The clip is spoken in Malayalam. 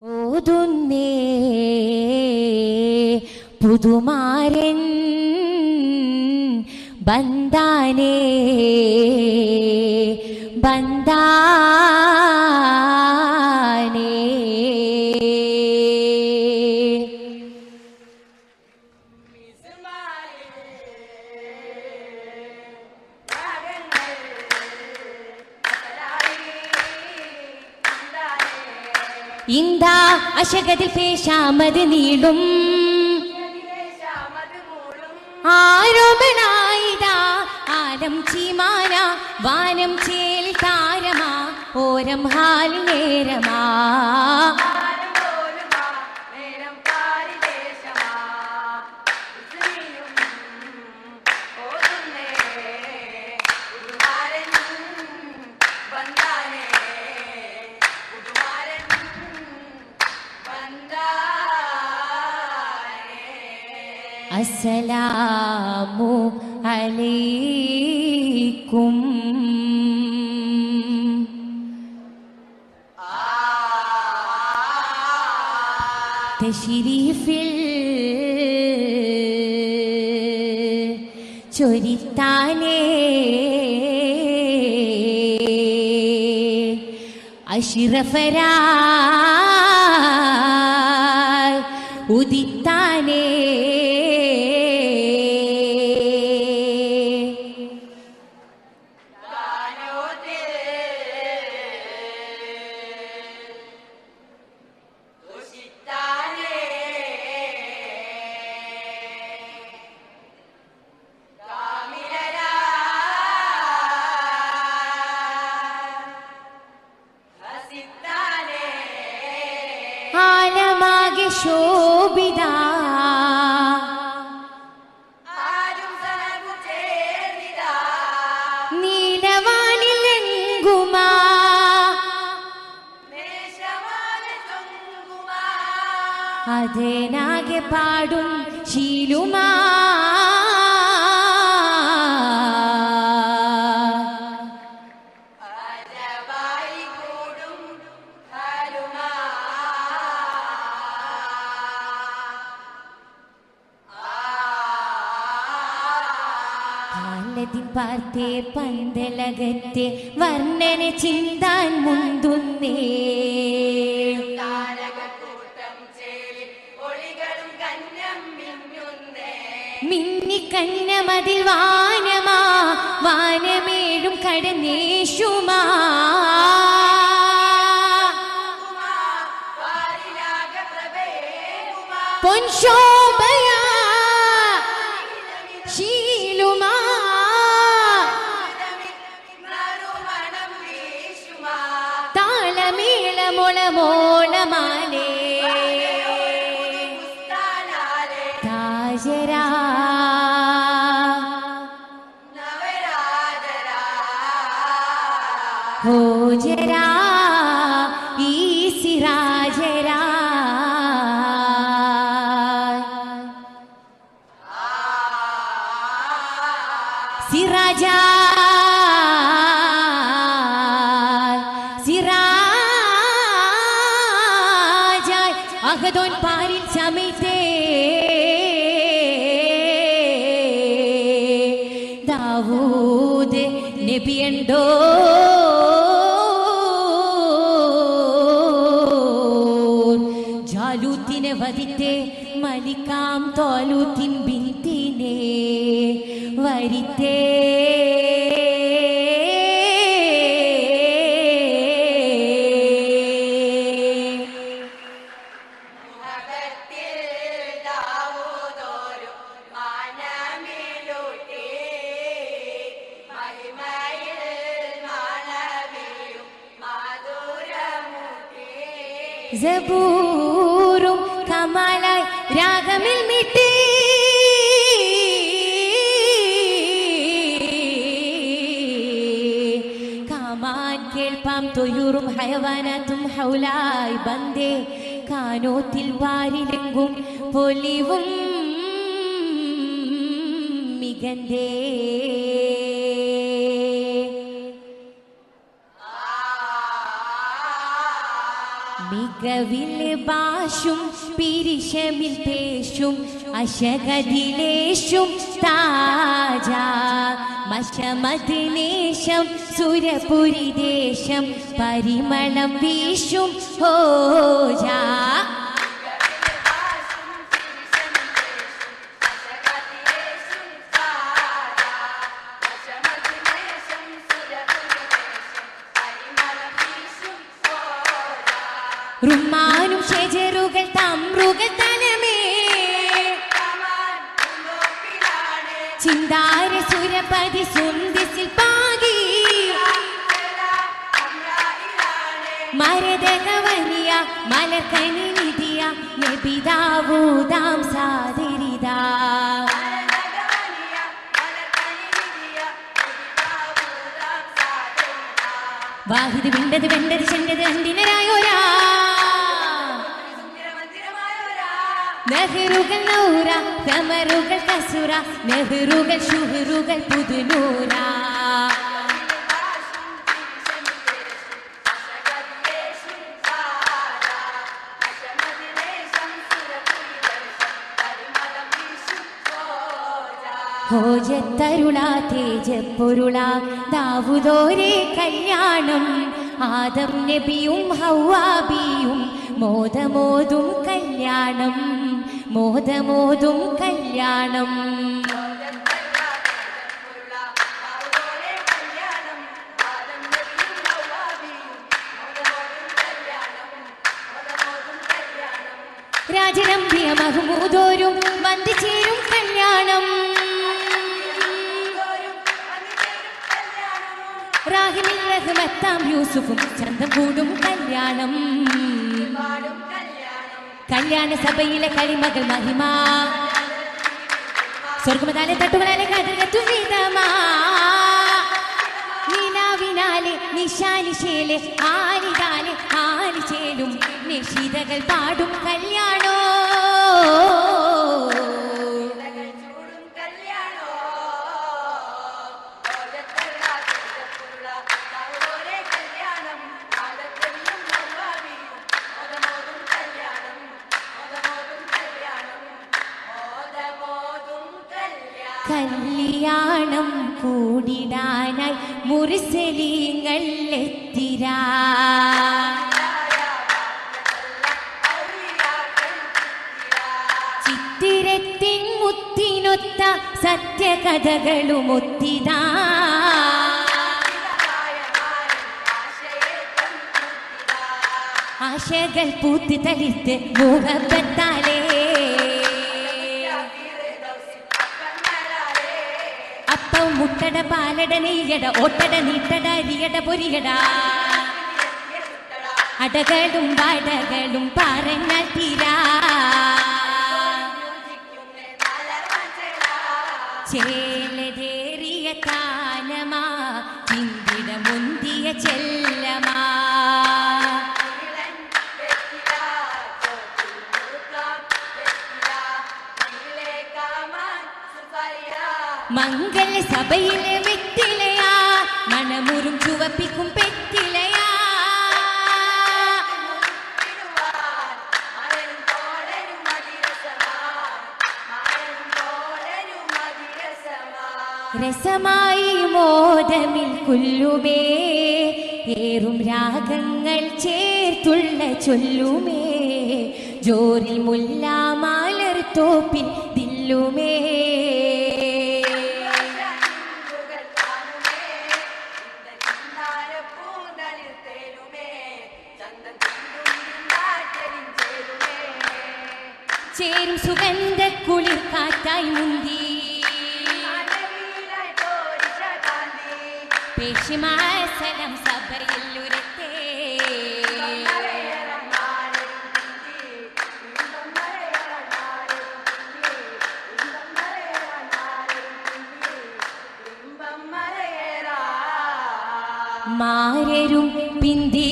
ഓതുന്നേ പുതുമാരൻ ബന്ദാനേ ബന്ദാനേ ഇന്താ അശകതിൽ പേശാമത് നീളും ആരോപണായിതാ ആലം ചീമാന വാനം ചേൽ താരമാ ഓരം ഹാൽ നേരമാ അസ്സലാമു അലൈക്കും തശ്രീഫിൽ ചൊരിത്താനേ അഷ്റഫരായി ഉദിത്താനേ ആലമാകെ ശോഭിത നീലവാനിലെങ്കുമാ അതേനാകെ പാടും ശീലുമാ പാർത്തേ പന്തലകത്തെ വർണ്ണന ചിന്താൻ മുന്തുന്നേ മിന്നിക്കന്നമതിൽ വാനമാ വാനമേഴും കടന്നേശുമാ പൊൻശോഭയാ ശീലുമാ മോളമാലേ താജരാ ഹോജരാ ഈ സിരാജരാ സിരാജാ അഹദോൻ പാരിൽ ചമയ്ത്തേ ദാവൂദ് നബിയുണ്ടോ ജാലൂത്തിനെ വധിത്തേ മലിക്കാം തോലൂത്തിൻ ബിന്തിനെ വരിത്തേ സബൂറും കമാലായി രാഗമിൽ മിട്ടി കാമാൻ കേൾപ്പാം തൊയ്യൂറും ഹയവാനാത്തും ഹൗലായി ബന്ദേ കാനോത്തിൽ വാരിലെങ്കും പൊലിവും മികന്തേ മികവില് ഭാഷും പിരിശമിൽ പേശും അശകതിലേശും താജ മശമതിനേശം സുരപുരി ദേശം പരിമളം വീശും ഹോജ റുമാനും ഷെജറുകൾ തമ്രുകൾ തലമേ ചിന്താര സുരപതി സുന്ദിസിൽ പാകി മരതകവനിയ മലർക്കനി നിധിയ നബിദാവൂദാം സാദിരിദാ വാഹിദ് വിണ്ടത് വെണ്ടത് ചെണ്ടത് അന്തിനരായോരാ നെഹ്റുകൾ നൗറ കമറുകൾ കസുറ നെഹ്റുകൾ ഷുഹറുകൾ പുതുനൂറ ഹോജത്തരുള തേജപ്പൊരുള ദാവൂദോരേ കല്യാണം ആദം നബിയും ഹവ്വാബിയും മോദമോതും കല്യാണം മോദമോതും കല്യാണം രാജനമ്പിയ മഹ്മൂദോരും വന്ദിച്ചേരും കല്യാണം റാഹിമിൽ റഹ്മത്താം യൂസുഫും ചന്തം കൂടും കല്യാണം കല്യാണ സഭയിലെ കളിമകൾ മഹിമ സ്വർഗമതാലെ തട്ടുകളാലെ കതിർകത്തും വീതമാ നിലാവിനാലെ നിശാനിശേലെ ആലിതാലെ ആലിചേലും നിശിതകൾ പാടും കല്യാണോ കല്യാണം കൂടിടാനായി മുർസലീങ്ങൾ എത്തിരാ ചിത്തിരത്തിൻ മുത്തിനൊത്ത സത്യകഥകളും ഒത്തിതാ ആശകൾ പൂത്തി തളിർത്ത് മുഹബത്താലേ അപ്പം മുട്ടട പാലട നെയ്യട ഓട്ടട നീട്ടട അരിയട പൊരിയട അടകളും വടകളും പറഞ്ഞാൽ തീരാ ചേലതേറിയ താനമാ ചിന്തിട മുന്തിയ ചെല്ലമാ മംഗള സഭയിലെ വെറ്റിലയാ മണമുറും ചുവപ്പിക്കും പെറ്റിലയാ രസമായി മോദമിൽ കുല്ലുമേ ഏറും രാഗങ്ങൾ ചേർത്തുള്ള ചൊല്ലുമേ ജോറിൽ മുല്ല മാലർ തോപ്പിൽ ദില്ലുമേ ചേരും സുഗന്ധ കുളിർ കാറ്റായി മുന്തി പേശിമാസനം സഭയിൽ ഉരത്തേ മാരരും പിന്തേ